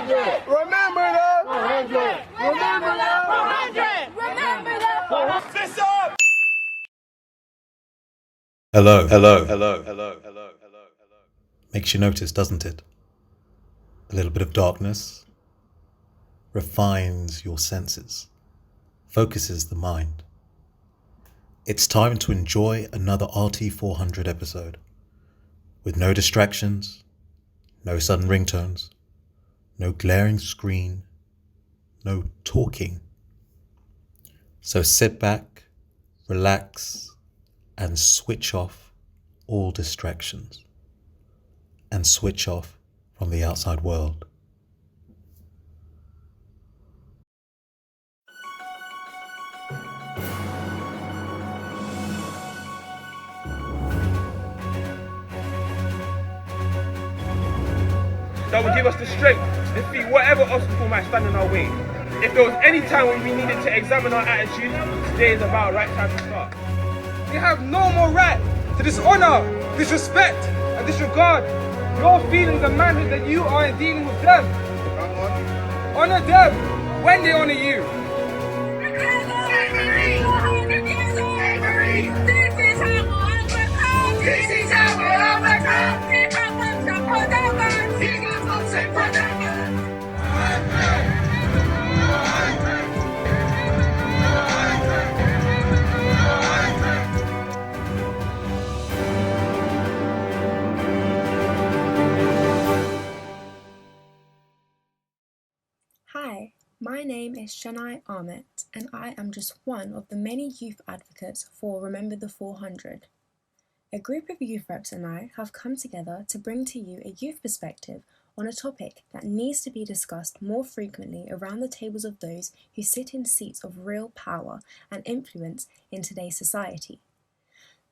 Remember the 400. Remember the 400. Remember the 400. This up. Hello. Makes you notice, doesn't it? A little bit of darkness refines your senses, focuses the mind. It's time to enjoy another RT400 episode with no distractions, no sudden ringtones, no glaring screen, no talking. So sit back, relax, and switch off all distractions and switch off from the outside world. That will give us the strength to defeat whatever obstacle might stand in our way. If there was any time when we needed to examine our attitude, today is about right time to start. We have no more right to dishonor, disrespect, and disregard your feelings and manhood that you are in dealing with them. Honor them when they honor you. This is how we overcome. Hi, my name is Shania Ahmet, and I am just one of the many youth advocates for Remember the 400. A group of youth reps and I have come together to bring to you a youth perspective on a topic that needs to be discussed more frequently around the tables of those who sit in seats of real power and influence in today's society.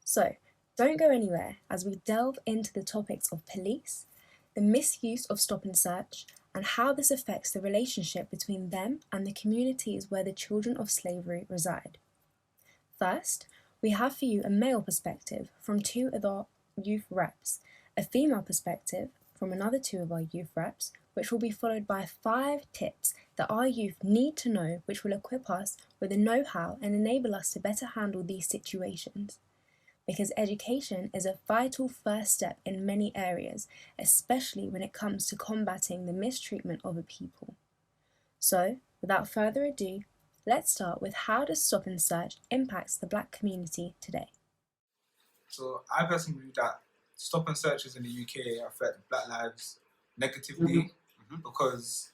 So, don't go anywhere as we delve into the topics of police, the misuse of stop and search, and how this affects the relationship between them and the communities where the children of slavery reside. First, we have for you a male perspective from two of our youth reps, a female perspective from another two of our youth reps, which will be followed by 5 tips that our youth need to know, which will equip us with the know-how and enable us to better handle these situations. Because education is a vital first step in many areas, especially when it comes to combating the mistreatment of a people. So, without further ado, let's start with how does stop and search impacts the black community today. So I personally believe that stop and searches in the UK affect black lives negatively because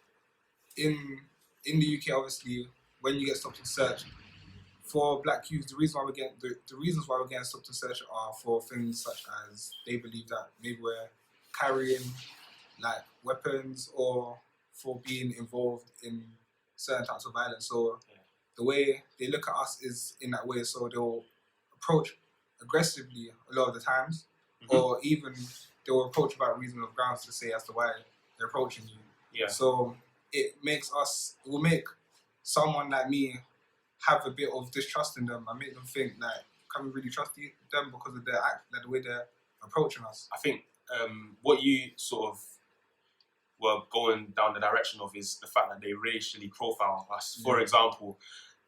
in the UK, obviously, when you get stopped and searched, for black youth, the reasons why we're getting stopped and searched are for things such as they believe that maybe we're carrying like weapons or for being involved in certain types of violence. So the way they look at us is in that way. So they'll approach aggressively a lot of the times, or even they'll approach about reasonable grounds to say as to why they're approaching you. Yeah. So it will make someone like me have a bit of distrust in them and make them think like, can we really trust them because of their act, like the way they're approaching us? I think what you sort of were going down the direction of is the fact that they racially profile us. For example,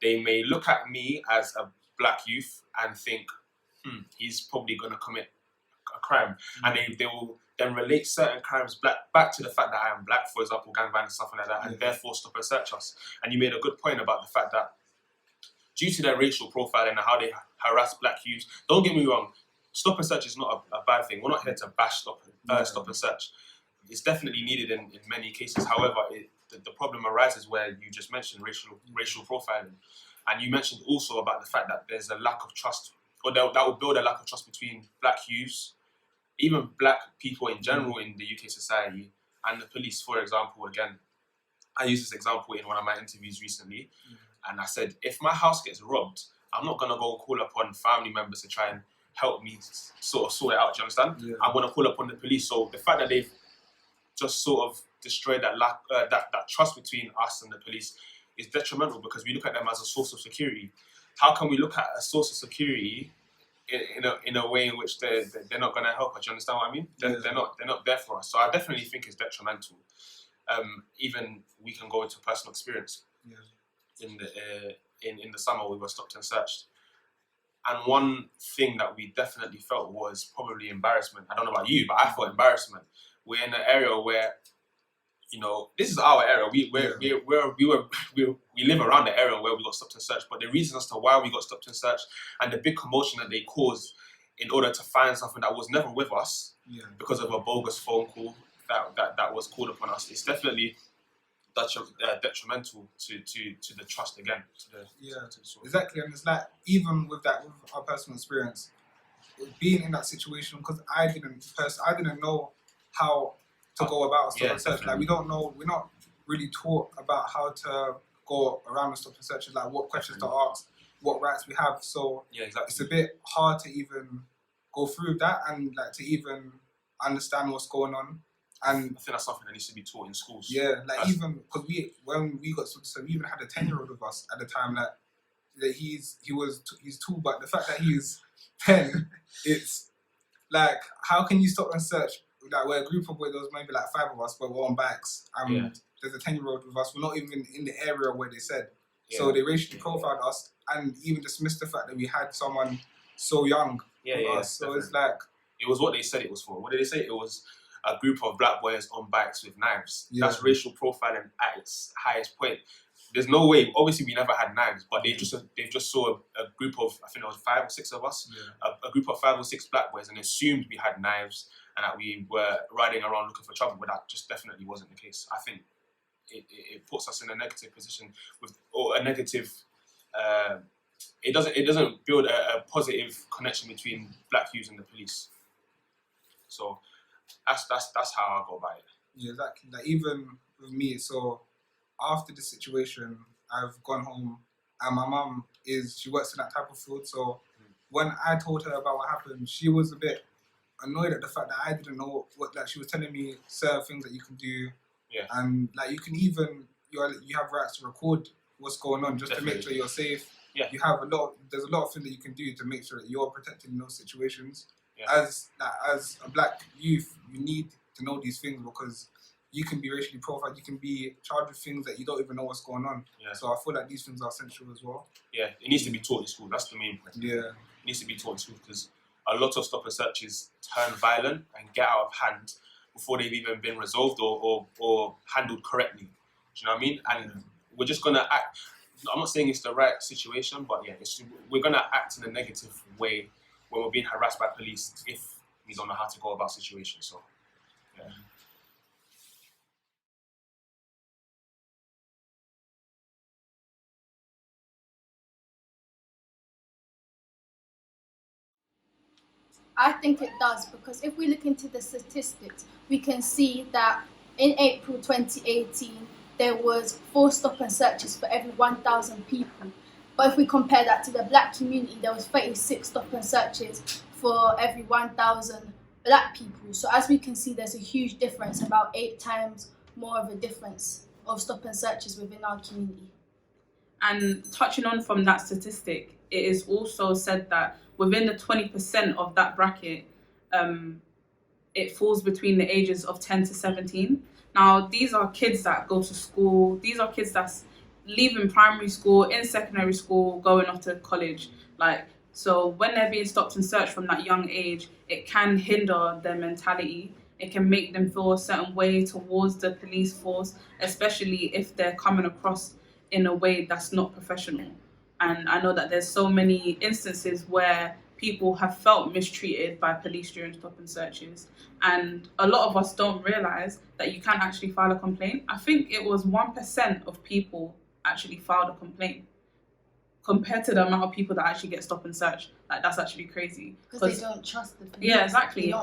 they may look at me as a black youth and think, he's probably going to commit a crime. And they will then relate certain crimes back to the fact that I am black, for example, gang violence, something like that, and therefore stop and search us. And you made a good point about the fact that due to their racial profiling and how they harass black youths, don't get me wrong, stop and search is not a bad thing. We're not here to bash stop and search. It's definitely needed in many cases. However, the problem arises where you just mentioned racial profiling. And you mentioned also about the fact that there's a lack of trust, or that will build a lack of trust between black youths, even black people in general in the UK society, and the police. For example, again, I used this example in one of my interviews recently. And I said, if my house gets robbed, I'm not going to go call upon family members to try and help me sort of sort it out, do you understand? Yeah. I'm going to call upon the police. So the fact that they've just sort of destroyed that trust between us and the police is detrimental, because we look at them as a source of security. How can we look at a source of security in a way in which they're not going to help us? Do you understand what I mean? They're not there for us. So I definitely think it's detrimental. Even we can go into personal experience. In the summer, we were stopped and searched, and one thing that we definitely felt was probably embarrassment. I don't know about you, but I felt embarrassment. We're in an area where, this is our area. We live around the area where we got stopped and searched. But the reason as to why we got stopped and searched and the big commotion that they caused in order to find something that was never with us because of a bogus phone call that was called upon us, it's definitely detrimental to the trust again. Exactly. And it's like, even with our personal experience, being in that situation, because I didn't know how to go about stop and search. Like, we don't know, we're not really taught about how to go around the stop and search, like what questions to ask, what rights we have. So it's a bit hard to even go through that and like to even understand what's going on. And I think that's something that needs to be taught in schools. Yeah, like even because when we got stopped, so we even had a 10-year-old with us at the time. That he's 2, but the fact that he's 10, it's like, how can you stop and search? Like, we're a group of boys, there was maybe like 5 of us, but we're on bikes. There's a 10-year-old with us. We're not even in the area where they said. So they racially profiled us and even dismissed the fact that we had someone so young with us. So it's like, it was what they said it was for. What did they say? It was a group of black boys on bikes with knives. That's racial profiling at its highest point. There's no way. Obviously, we never had knives, but they just saw a group of, I think it was 5 or 6 of us, a group of 5 or 6 black boys, and assumed we had knives and that we were riding around looking for trouble. But that just definitely wasn't the case. I think it puts us in a negative position or a negative. It doesn't build a positive connection between black youths and the police. So that's how I go about it. Yeah, exactly. Like, even with me, so after the situation, I've gone home, and my mum she works in that type of field. So when I told her about what happened, she was a bit annoyed at the fact that I didn't know like, she was telling me certain things that you can do, and like you can even you have rights to record what's going on just to make sure you're safe. You have there's a lot of things that you can do to make sure that you're protected in those situations. As a black youth, you need to know these things because you can be racially profiled, you can be charged with things that you don't even know what's going on. So I feel like these things are essential as well. It needs to be taught in school. That's the main point. It needs to be taught in school because a lot of stop and searches turn violent and get out of hand before they've even been resolved or handled correctly. Do you know what I mean? And we're just gonna act. I'm not saying it's the right situation, but we're gonna act in a negative way when we're being harassed by police if we don't know how to go about situations. So, I think it does, because if we look into the statistics, we can see that in April 2018, there was 4 stop and searches for every 1,000 people. But if we compare that to the black community, there was 36 stop and searches for every 1,000 black people. So as we can see, there's a huge difference, about 8 times more of a difference of stop and searches within our community. And touching on from that statistic, it is also said that within the 20% of that bracket, it falls between the ages of 10 to 17. Now, these are kids that go to school. These are kids that's leaving primary school, in secondary school, going off to college. So when they're being stopped and searched from that young age, it can hinder their mentality. It can make them feel a certain way towards the police force, especially if they're coming across in a way that's not professional. And I know that there's so many instances where people have felt mistreated by police during stop and searches. And a lot of us don't realise that you can actually file a complaint. I think it was 1% of people actually filed a complaint compared to the amount of people that actually get stop and search. That's actually crazy. Because they don't trust the police. Yeah, exactly.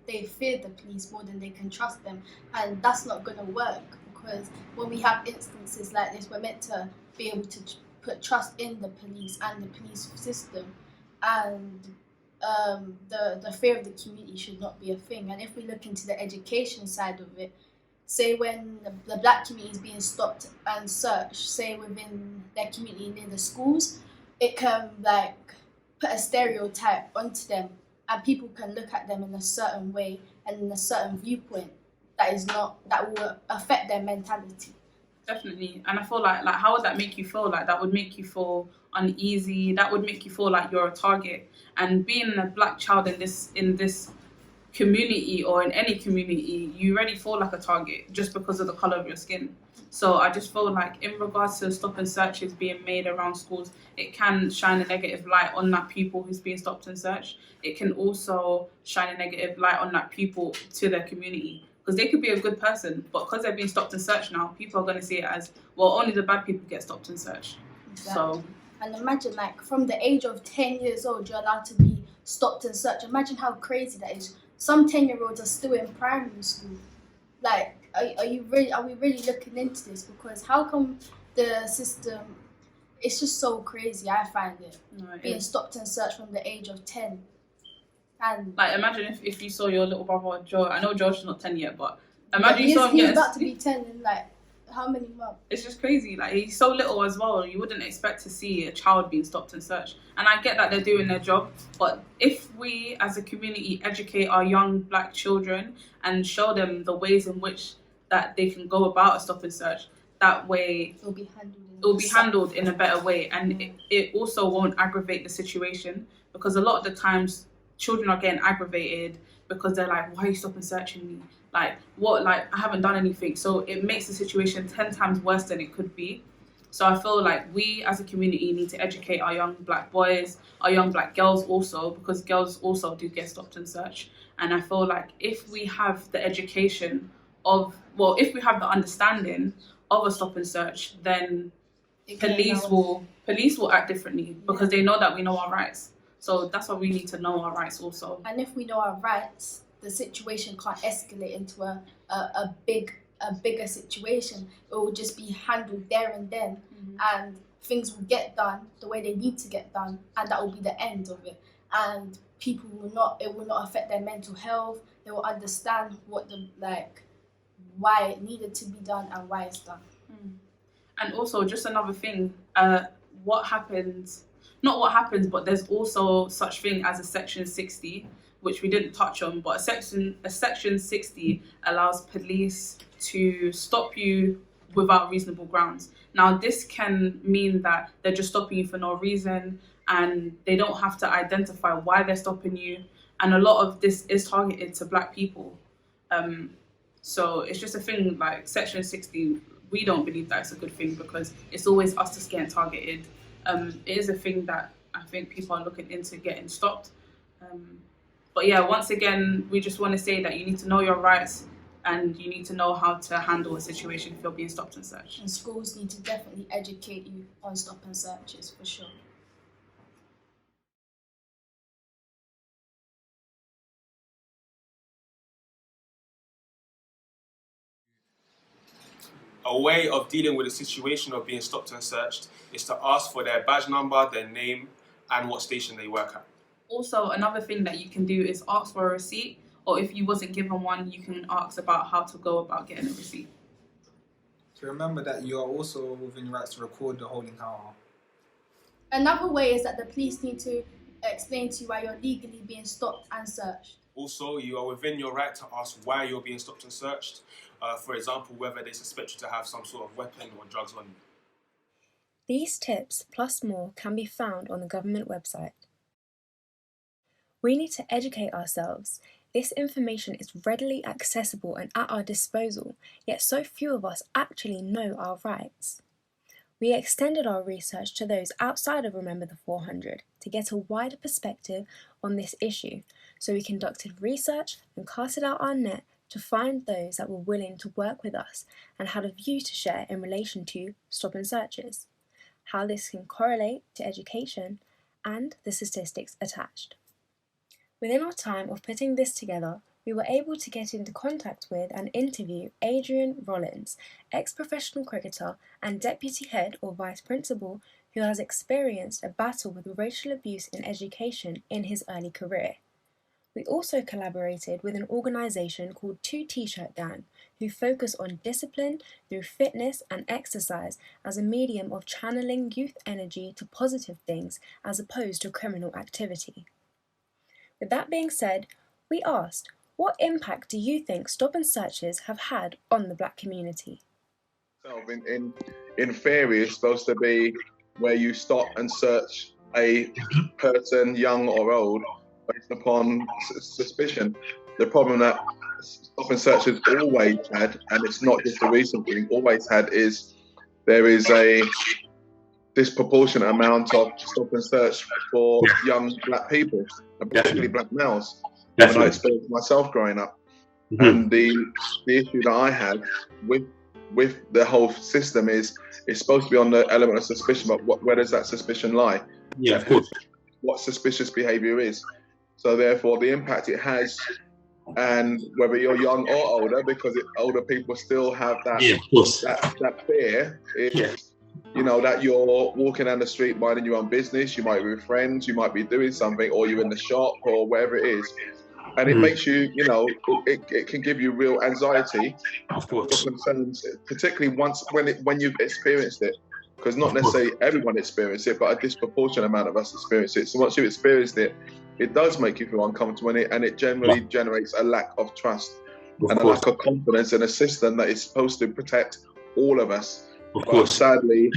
They fear the police more than they can trust them. And that's not going to work, because when we have instances like this, we're meant to be able to put trust in the police and the police system. And the fear of the community should not be a thing. And if we look into the education side of it, say when the black community is being stopped and searched, say within their community near the schools, it can put a stereotype onto them, and people can look at them in a certain way and in a certain viewpoint. that will affect their mentality. Definitely. And I feel like how would that make you feel? Like that would make you feel uneasy. That would make you feel like you're a target. And being a black child in this community or in any community, you already feel like a target just because of the colour of your skin. So I just feel like in regards to stop and searches being made around schools, it can shine a negative light on that pupil who's being stopped and searched. It can also shine a negative light on that pupil to their community. Because they could be a good person, but because they're being stopped and searched now, people are going to see it as, well, only the bad people get stopped and searched. Exactly. So, and imagine, like, from the age of 10 years old, you're allowed to be stopped and searched. Imagine how crazy that is. Some 10-year-olds are still in primary school. Like, are we really looking into this? Because how come the system, it's just so crazy, I find it. Being stopped and searched from the age of 10. And like, imagine if you saw your little brother Joe. I know Joe's not 10 yet, but imagine you saw him he's about to be 10 in like how many months? It's just crazy. Like, he's so little as well. You wouldn't expect to see a child being stopped and searched. And I get that they're doing their job, but if we as a community educate our young black children and show them the ways in which that they can go about a stop and search, that way it'll be handled in a better way, and it also won't aggravate the situation, because a lot of the times children are getting aggravated because they're like, why are you stopping searching me? Like, what? Like, I haven't done anything. So it makes the situation 10 times worse than it could be. So I feel like we as a community need to educate our young black boys, our young black girls also, because girls also do get stopped and searched. And I feel like if we have the education if we have the understanding of a stop and search, then police will act differently, because they know that we know our rights. So that's why we need to know our rights also. And if we know our rights, the situation can't escalate into a bigger situation. It will just be handled there and then, and things will get done the way they need to get done, and that will be the end of it. And it will not affect their mental health. They will understand why it needed to be done and why it's done. And also, just another thing, but there's also such thing as a Section 60, which we didn't touch on, but a Section 60 allows police to stop you without reasonable grounds. Now, this can mean that they're just stopping you for no reason, and they don't have to identify why they're stopping you. And a lot of this is targeted to black people. So it's just a thing, like Section 60, we don't believe that it's a good thing, because it's always us that's getting targeted. It is a thing that I think people are looking into getting stopped. But yeah, once again, we just want to say that you need to know your rights, and you need to know how to handle a situation if you're being stopped and searched. And schools need to definitely educate you on stop and searches, for sure. A way of dealing with a situation of being stopped and searched is to ask for their badge number, their name, and what station they work at. Also, another thing that you can do is ask for a receipt, or if you wasn't given one, you can ask about how to go about getting a receipt. So remember that you are also within your rights to record the whole encounter. Another way is that the police need to explain to you why you're legally being stopped and searched. Also, you are within your right to ask why you're being stopped and searched. For example, whether they suspect you to have some sort of weapon or drugs on you. These tips, plus more, can be found on the government website. We need to educate ourselves. This information is readily accessible and at our disposal, yet so few of us actually know our rights. We extended our research to those outside of Remember the 400 to get a wider perspective on this issue, so we conducted research and casted out our net to find those that were willing to work with us and had a view to share in relation to stop and searches, how this can correlate to education, and the statistics attached. Within our time of putting this together, we were able to get into contact with and interview Adrian Rollins, ex-professional cricketer and deputy head or vice principal who has experienced a battle with racial abuse in education in his early career. We also collaborated with an organisation called Two T-Shirt Gang, who focus on discipline through fitness and exercise as a medium of channeling youth energy to positive things as opposed to criminal activity. With that being said, we asked, What impact do you think stop and searches have had on the black community? In theory, it's supposed to be where you stop and search a person, young or old, based upon suspicion. The problem that stop and search has always had, and it's not just a recent thing, always had, is there is a disproportionate amount of stop and search for young black people, and particularly black males. When I experienced myself growing up. And the issue that I had with the whole system is it's supposed to be on the element of suspicion, but where does that suspicion lie? Yeah, of course. What suspicious behaviour is. So therefore, the impact it has, and whether you're young or older, because older people still have that that fear. You know, that you're walking down the street minding your own business. You might be with friends, you might be doing something, or you're in the shop or wherever it is. And it makes you, you know, it can give you real anxiety, of course, concerns, particularly when you've experienced it, because not necessarily everyone experiences it, but a disproportionate amount of us experience it. So once you've experienced it, it does make you feel uncomfortable, and it generally generates a lack of trust and a lack of confidence in a system that is supposed to protect all of us. Of course, sadly,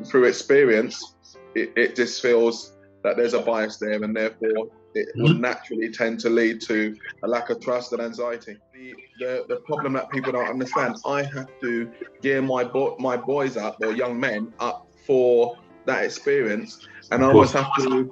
through experience, it just feels that there's a bias there, and therefore it will naturally tend to lead to a lack of trust and anxiety. The problem that people don't understand, I have to gear my boys up, or young men up, for that experience, and I always have to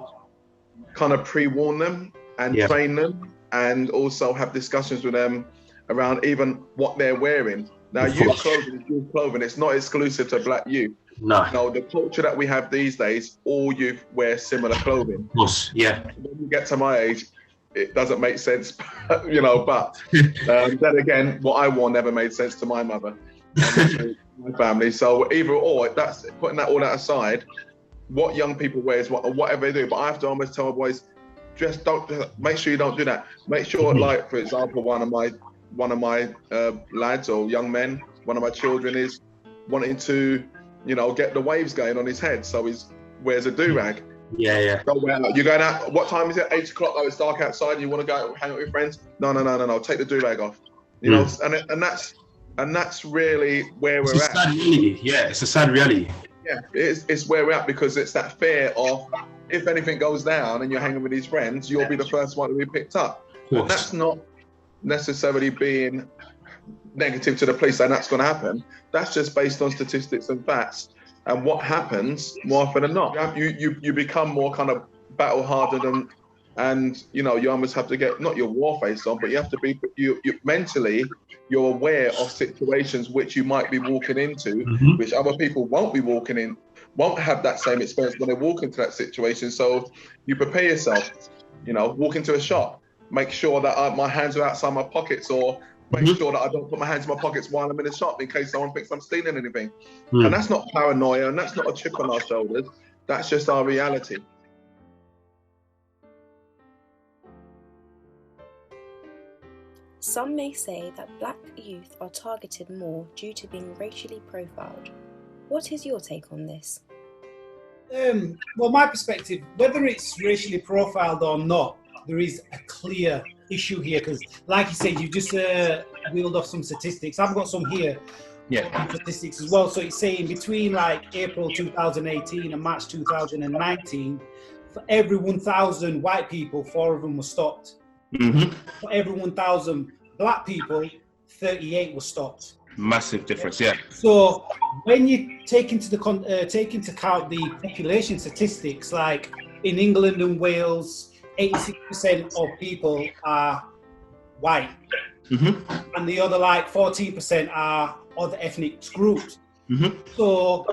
kind of pre-warn them and train them, and also have discussions with them around even what they're wearing. Now, youth clothing is youth clothing. It's not exclusive to black youth. No, the culture that we have these days, all youth wear similar clothing. Of course, yeah. When you get to my age, it doesn't make sense, you know, but then again, what I wore never made sense to my mother and my family. So either or, that's putting that all that aside, what young people wear is whatever they do. But I have to almost tell my boys, just make sure you don't do that. Make sure, like, for example, one of my lads or young men, one of my children is wanting to, you know, get the waves going on his head, so he wears a do-rag. Yeah. You're going out, what time is it? 8 o'clock, oh, it's dark outside, you want to go hang out with your friends? No, take the do-rag off. You know, and that's really where we're at. It's a sad reality. Yeah, it's a sad reality. Yeah, it's where we're at, because it's that fear of, if anything goes down and you're hanging with these friends, you'll be the first one to be picked up. And that's not necessarily being negative to the police, and that's going to happen. That's just based on statistics and facts, and what happens more often than not. You become more kind of battle hardened, and you know, you almost have to get not your war face on, but you have to be you mentally you're aware of situations which you might be walking into, which other people won't be walking in, won't have that same experience when they walk into that situation. So you prepare yourself. You know, walk into a shop, make sure that my hands are outside my pockets, or make sure that I don't put my hands in my pockets while I'm in the shop in case someone thinks I'm stealing anything. And that's not paranoia, and that's not a chip on our shoulders. That's just our reality. Some may say that black youth are targeted more due to being racially profiled. What is your take on this? Well, my perspective, whether it's racially profiled or not, there is a clear issue here, because like you said, you just wheeled off some statistics. I've got some here, statistics as well. So it's saying between like April 2018 and March 2019, for every 1,000 white people, 4 of them were stopped. For every 1,000 black people, 38 were stopped. Massive difference, yeah. So when you take into account the population statistics, like in England and Wales, 86% of people are white, and the other like 14% are other ethnic groups. So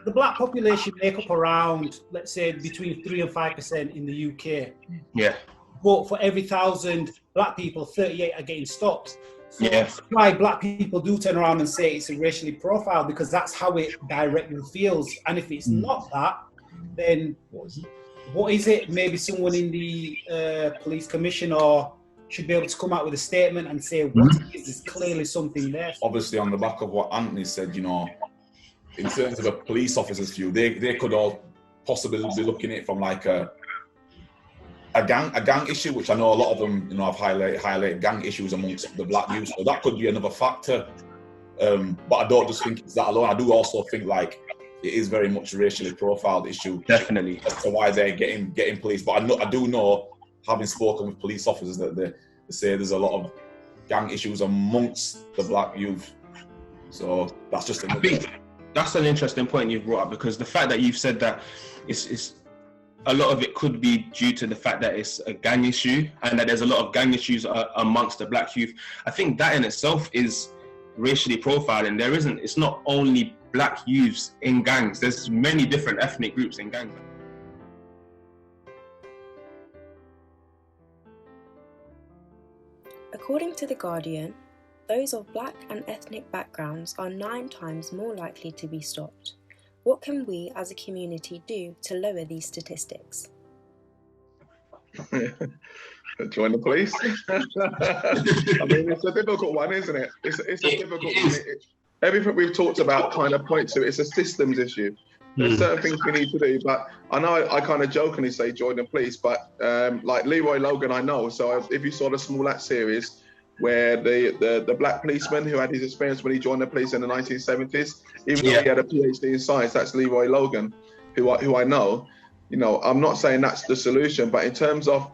the black population make up around, let's say, between 3 and 5% in the UK. Yeah. But for every 1,000 black people, 38 are getting stopped. So that's why black people do turn around and say it's a racially profiled, because that's how it directly feels. And if it's not that, then what is it? Maybe someone in the police commission or should be able to come out with a statement and say what it is. There's clearly something there. Obviously, on the back of what Anthony said, you know, in terms of a police officer's view, they could all possibly be looking at it from like a a gang issue, which I know a lot of them, you know, have highlighted gang issues amongst the black youth. So that could be another factor. But I don't just think it's that alone. I do also think like it is very much a racially profiled issue. Definitely. As to why they're getting police. But I do know, having spoken with police officers, that they say there's a lot of gang issues amongst the black youth. So that's just I think that's an interesting point you've brought up, because the fact that you've said that it's a lot of it could be due to the fact that it's a gang issue and that there's a lot of gang issues amongst the black youth. I think that in itself is racially profiling. It's not only black youths in gangs. There's many different ethnic groups in gangs. According to The Guardian, those of black and ethnic backgrounds are 9 times more likely to be stopped. What can we as a community do to lower these statistics? Join the police. I mean, it's a difficult one, isn't it? It's a difficult one. Everything we've talked about kind of points to it. It's a systems issue. There's certain things we need to do, but I know I kind of jokingly say join the police, but like Leroy Logan, I know. So if you saw the Smollett series, where the black policeman who had his experience when he joined the police in the 1970s, even though he had a PhD in science, that's Leroy Logan, who I know. You know, I'm not saying that's the solution, but in terms of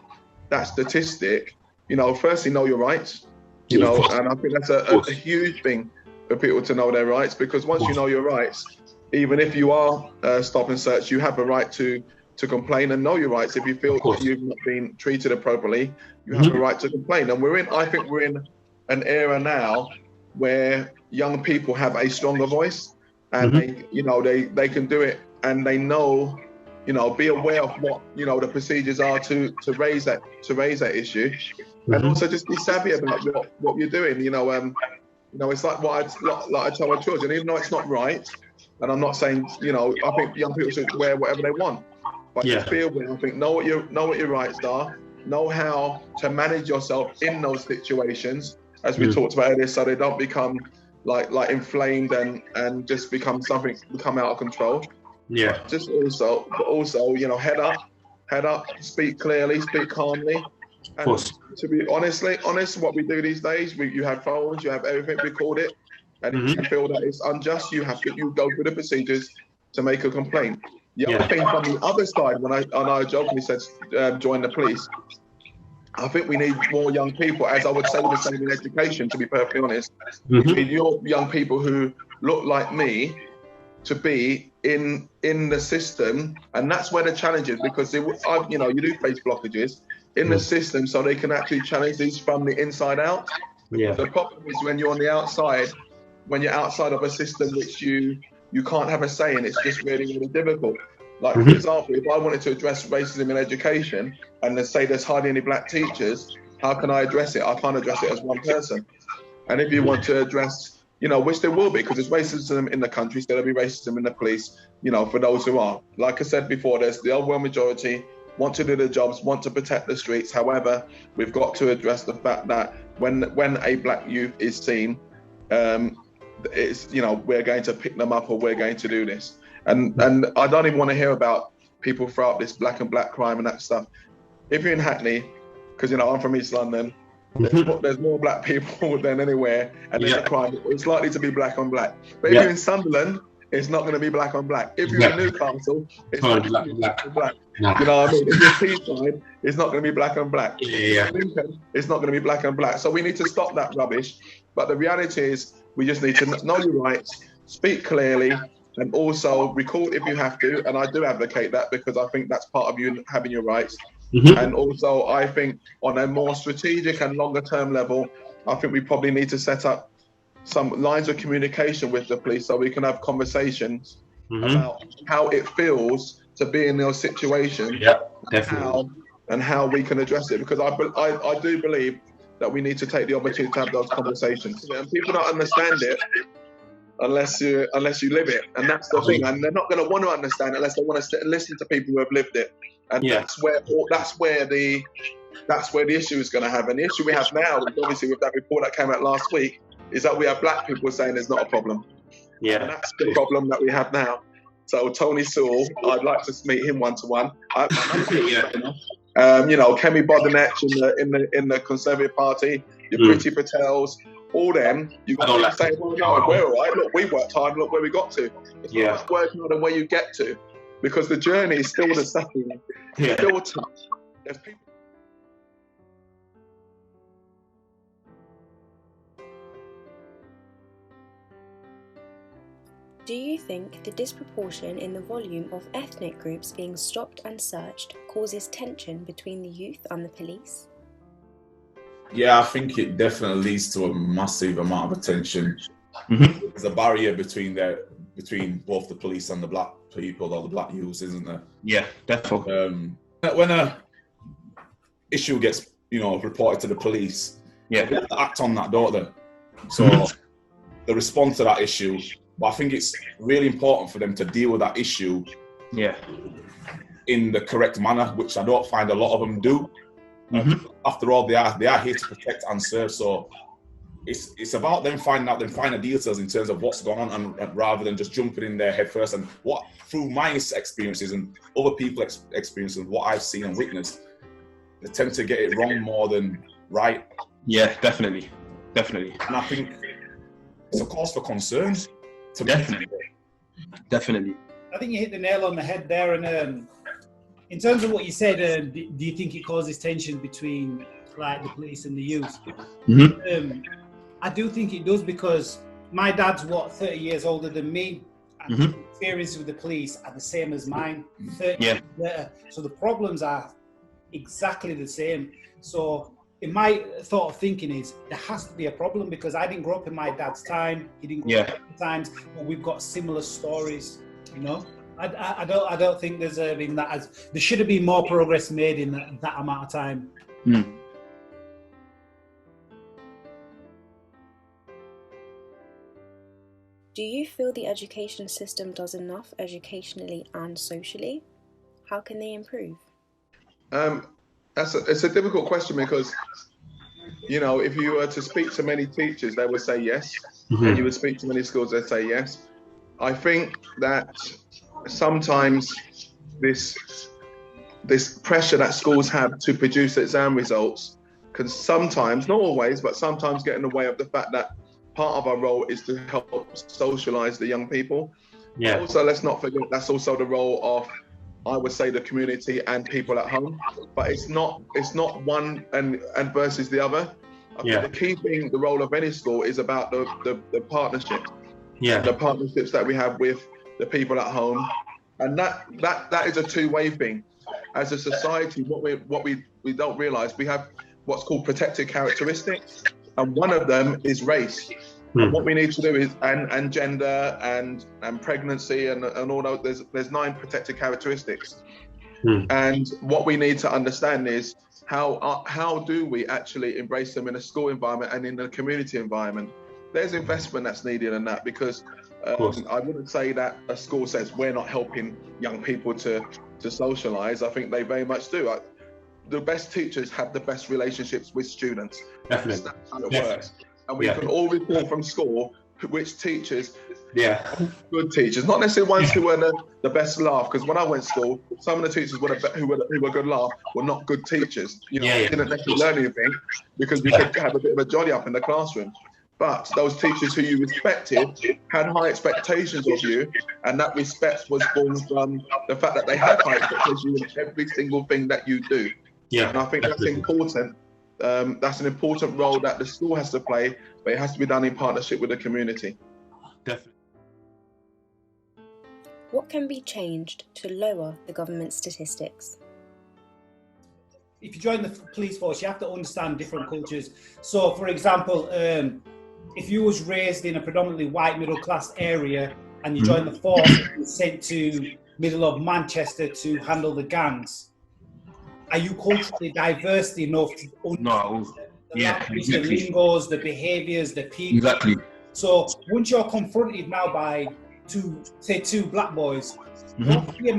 that statistic, you know, firstly, know your rights, you know, and I think that's a huge thing for people to know their rights, because once you know your rights, even if you are stop and search, you have a right to complain and know your rights. If you feel that you've not been treated appropriately, you have a right to complain. And I think we're in an era now where young people have a stronger voice, and they can do it, and they know, you know, be aware of what, you know, the procedures are to raise that issue, and also just be savvy about what you're doing. You know, it's like what I tell my children, even though it's not right, and I'm not saying, you know, I think young people should wear whatever they want, but just be aware. I think know what your rights are, know how to manage yourself in those situations, as we talked about earlier, so they don't become like inflamed and just become out of control. Yeah. Just also, you know, head up, speak clearly, speak calmly. And to be honest, what we do these days, you have phones, you have everything, record it, and if you feel that it's unjust, you go through the procedures to make a complaint. The other thing from the other side, when I jokingly said join the police, I think we need more young people, as I would say the same in education, to be perfectly honest. We need young people who look like me to be in the system, and that's where the challenge is, because you do face blockages in the system, so they can actually challenge these from the inside out. The problem is when you're on the outside, when you're outside of a system which you can't have a say in, it's just really, really difficult. Like, for example, if I wanted to address racism in education and then say there's hardly any black teachers, how can I address it? I can't address it as one person. And if you want to address, you know, which there will be, because there's racism in the country, so there'll be racism in the police, you know, for those who are. Like I said before, there's the overwhelming majority want to do their jobs, want to protect the streets. However, we've got to address the fact that when a black youth is seen, it's, you know, we're going to pick them up, or we're going to do this. And I don't even want to hear about people throw up this black and black crime and that stuff. If you're in Hackney, because, you know, I'm from East London, there's more black people than anywhere, and there's a crime. It's likely to be black on black. But if you're in Sunderland, it's not going to be black on black. If you're in Newcastle, it's not going to be black on black. You know what I mean? If you're Teesside, it's not going to be black on black. It's not going to be black on black. So we need to stop that rubbish. But the reality is, we just need to know your rights, speak clearly, and also record if you have to. And I do advocate that, because I think that's part of you having your rights. And also, I think on a more strategic and longer term level, I think we probably need to set up some lines of communication with the police, so we can have conversations about how it feels to be in those situations, and how we can address it. Because I do believe that we need to take the opportunity to have those conversations. And people don't understand it unless you live it, and that's the thing. And they're not going to want to understand it unless they want to sit and listen to people who have lived it. And that's where the issue is going to happen. The issue we have now, obviously, with that report that came out last week, is that we have black people saying there's not a problem. And that's the problem that we have now. So Tony Sewell, I'd like to meet him one-to-one. Kemi Boddenech in the Conservative Party, your Priti Patels, all them, you got to say, well, no, we're all right. Look, we worked hard. Look where we got to. It's not about working hard and where you get to, because the journey is still the same. It's still tough. There's people. Do you think the disproportion in the volume of ethnic groups being stopped and searched causes tension between the youth and the police? Yeah, I think it definitely leads to a massive amount of attention. There's a barrier between both the police and the black people or the black youths, isn't there? Yeah, definitely. When a issue gets reported to the police, they have to act on that, don't they? So they respond to that issue. But I think it's really important for them to deal with that issue in the correct manner, which I don't find a lot of them do. After all, they are here to protect and serve. So it's about them finding the details in terms of what's going on, and rather than just jumping in there head first. And what, through my experiences and other people's experiences, what I've seen and witnessed, they tend to get it wrong more than right. Yeah, definitely. And I think it's a cause for concern. Definitely. I think you hit the nail on the head there. And in terms of what you said, do you think it causes tension between like the police and the youth? I do think it does, because my dad's 30 years older than me, and his experiences with the police are the same as mine. 30 years later. So the problems are exactly the same. So in my thought of thinking is there has to be a problem, because I didn't grow up in my dad's time, he didn't grow up in the times, but we've got similar stories, I don't think there's been there should have been more progress made in that amount of time. Do you feel the education system does enough educationally and socially? How can they improve? It's a difficult question, because if you were to speak to many teachers, they would say yes, and you would speak to many schools, they'd say yes. I think that sometimes this pressure that schools have to produce exam results can sometimes, not always, but sometimes get in the way of the fact that part of our role is to help socialize the young people. Also, let's not forget that's also the role of, I would say, the community and people at home, but it's not one and versus the other. I think the key thing, the role of any school, is about the partnership, the partnerships that we have with the people at home, and that is a two-way thing. As a society, what we don't realize, we have what's called protected characteristics, and one of them is race. And what we need to do is, and gender and pregnancy and all those, there's 9 protected characteristics. And what we need to understand is how do we actually embrace them in a school environment and in a community environment. There's investment that's needed in that, because I wouldn't say that a school says we're not helping young people to socialize. I think they very much do. The best teachers have the best relationships with students. Definitely. That's how it works. And we can all report from school which teachers, good teachers, not necessarily ones who were the best laugh. Because when I went to school, some of the teachers who were good laugh were not good teachers. Didn't necessarily learn anything, because we could have a bit of a jolly up in the classroom. But those teachers who you respected had high expectations of you, and that respect was born from the fact that they had high expectations in every single thing that you do. And I think that's important. That's an important role that the school has to play, but it has to be done in partnership with the community. Definitely. What can be changed to lower the government statistics? If you join the police force, you have to understand different cultures. So, for example, if you was raised in a predominantly white middle-class area and you join the force and you're sent to middle of Manchester to handle the gangs, are you culturally diverse enough to understand the language, the lingos, the behaviours, the people? Exactly. So once you're confronted now by two black boys, fear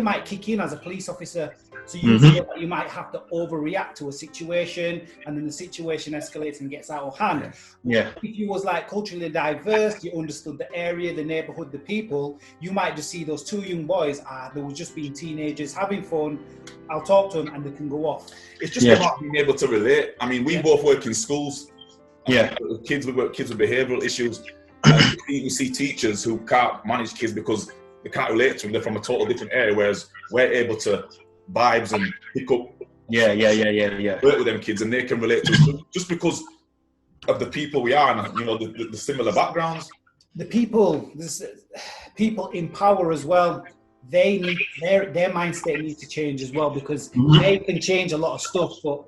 might kick in as a police officer. So you feel that you might have to overreact to a situation, and then the situation escalates and gets out of hand. Yeah. If you was like culturally diverse, you understood the area, the neighborhood, the people, you might just see those two young boys, they were just being teenagers, having fun. I'll talk to them and they can go off. It's just about being able to relate. I mean, we both work in schools. Yeah. Kids with behavioural issues. And you see teachers who can't manage kids because they can't relate to them. They're from a total different area, whereas we're able to vibes and pick up. Work with them kids, and they can relate to us just because of the people we are, and the similar backgrounds. The people in power as well. They need their mind state needs to change as well, because they can change a lot of stuff, but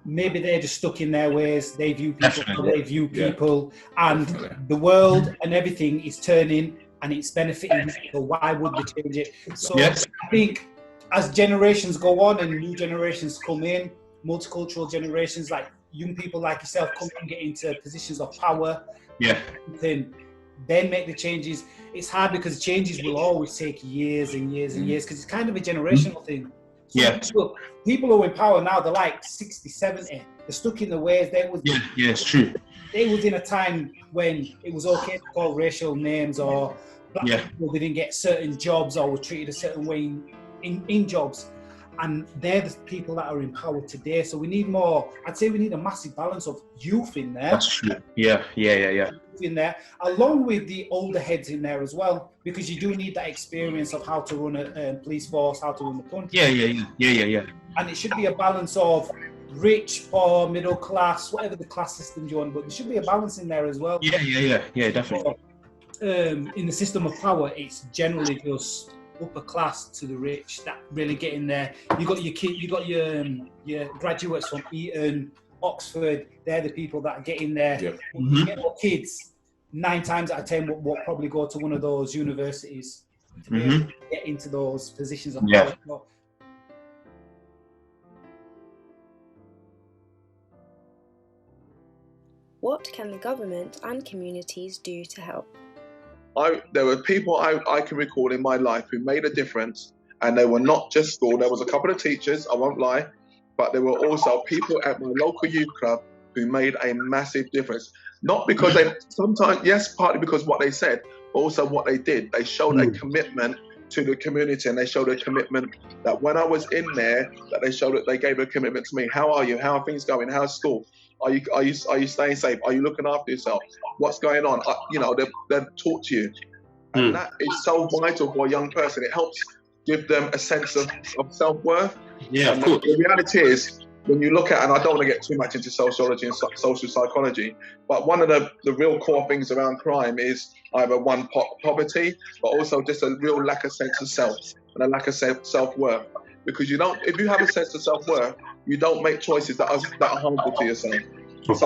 maybe they're just stuck in their ways. They view people how they view people, and the world and everything is turning and it's benefiting. So why would they change it? So I think as generations go on and new generations come in, multicultural generations, like young people like yourself come and get into positions of power, then make the changes. It's hard because changes will always take years and years and years, because it's kind of a generational thing. So people who are in power now, they're like 60, 70. They're stuck in the ways. It's true. They was in a time when it was okay to call racial names, or black people didn't get certain jobs or were treated a certain way in jobs. And they're the people that are in power today. So we need more. I'd say we need a massive balance of youth in there. That's true. Yeah. In there, along with the older heads in there as well, because you do need that experience of how to run a police force, how to run the country. Yeah. And it should be a balance of rich, poor, middle class, whatever the class system you want, but there should be a balance in there as well. Yeah, definitely. In the system of power, it's generally just upper class to the rich that really get in there. You got your graduates from Eton, Oxford. They're the people that get in there. You get more kids, 9 times out of 10 will probably go to one of those universities to be able to get into those positions of power. What can the government and communities do to help? There were people I can recall in my life who made a difference, and they were not just school. There was a couple of teachers, I won't lie, but there were also people at my local youth club who made a massive difference. Not because partly because what they said, but also what they did. They showed a commitment to the community, and they showed a commitment that when I was in there, that they showed that they gave a commitment to me. How are you? How are things going? How's school? Are you staying safe? Are you looking after yourself? What's going on? They'll talk to you. And that is so vital for a young person. It helps give them a sense of self-worth. Yeah, of course. The reality is, when you look at, and I don't want to get too much into sociology and social psychology, but one of the real core things around crime is either poverty, but also just a real lack of sense of self and a lack of self-worth. Because if you have a sense of self-worth, you don't make choices that are harmful to yourself.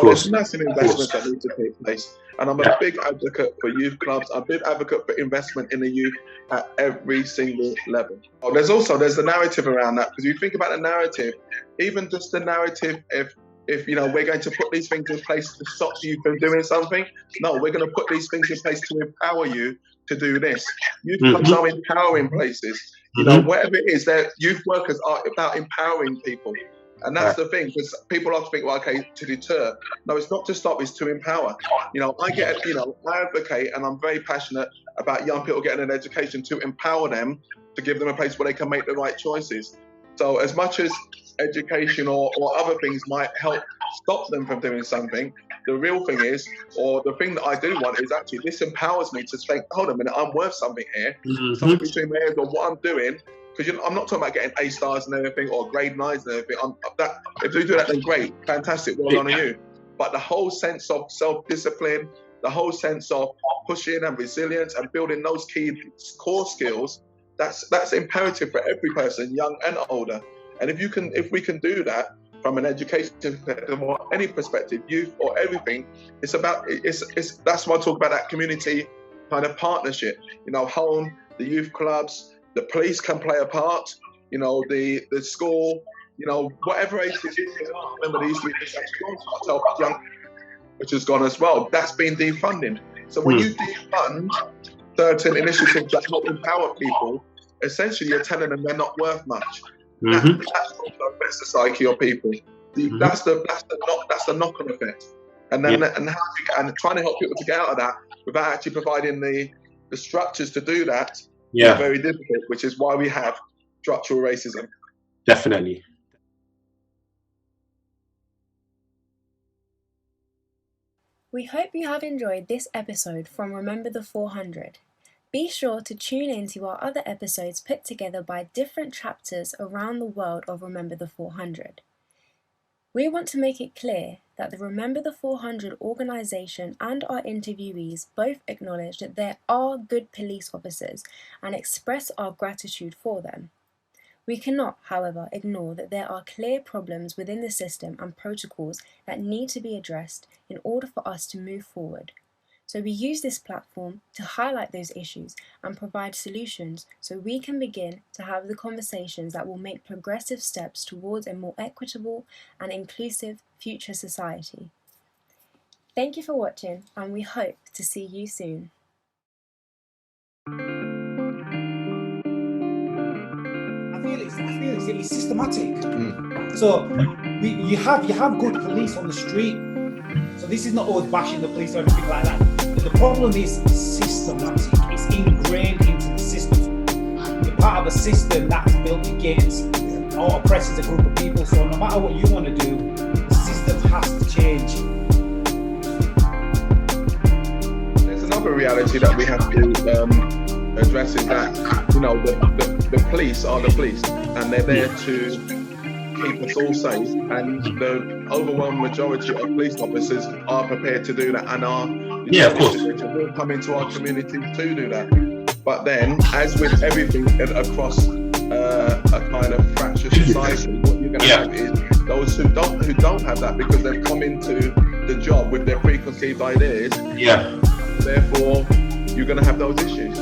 There's massive investments that need to take place. And I'm a big advocate for youth clubs. I'm a big advocate for investment in the youth at every single level. There's the narrative around that, because you think about the narrative, even just the narrative, if we're going to put these things in place to stop you from doing something, no, we're going to put these things in place to empower you to do this. Youth clubs are empowering places. Whatever it is, youth workers are about empowering people. And that's the thing, because people often think, well, okay, to deter. No, it's not to stop, it's to empower. I advocate, and I'm very passionate about young people getting an education to empower them, to give them a place where they can make the right choices. So as much as education or other things might help stop them from doing something, the real thing is, or the thing that I do want is actually this empowers me to think, hold on a minute, I'm worth something here. Something between my ears or what I'm doing. Because I'm not talking about getting A stars and everything, or grade 9s and everything. If you do that, then great, fantastic, well done on you. But the whole sense of self-discipline, the whole sense of pushing and resilience and building those key core skills, that's imperative for every person, young and older. And if we can do that from an education perspective or any perspective, youth or everything, that's why I talk about that community kind of partnership. Home, the youth clubs. The police can play a part, the school, whatever age it is. I remember there used to be this young, which has gone as well. That's been defunded. So when you defund certain initiatives that help empower people, essentially you're telling them they're not worth much. That also affects the psyche of people. That's the knock-on effect, and then and trying to help people to get out of that without actually providing the structures to do that is very difficult, which is why we have structural racism. Definitely. We hope you have enjoyed this episode from Remember the 400. Be sure to tune in to our other episodes put together by different chapters around the world of Remember the 400. We want to make it clear that the Remember the 400 organisation and our interviewees both acknowledge that there are good police officers and express our gratitude for them. We cannot, however, ignore that there are clear problems within the system and protocols that need to be addressed in order for us to move forward. So we use this platform to highlight those issues and provide solutions so we can begin to have the conversations that will make progressive steps towards a more equitable and inclusive future society. Thank you for watching, and we hope to see you soon. I feel it's systematic. So you have good police on the street. So this is not always bashing the police or anything like that. The problem is systematic. It's ingrained into the system. You're part of a system that's built against or oppresses a group of people. So no matter what you want to do, the system has to change. There's another reality that we have to address is that, you know, the police are the police, and they're there to keep us all safe, and the overwhelming majority of police officers are prepared to do that and are will come into our community to do that. But then, as with everything across a kind of fractured society, what you're going to have is those who don't have that because they've come into the job with their preconceived ideas. Therefore, you're going to have those issues.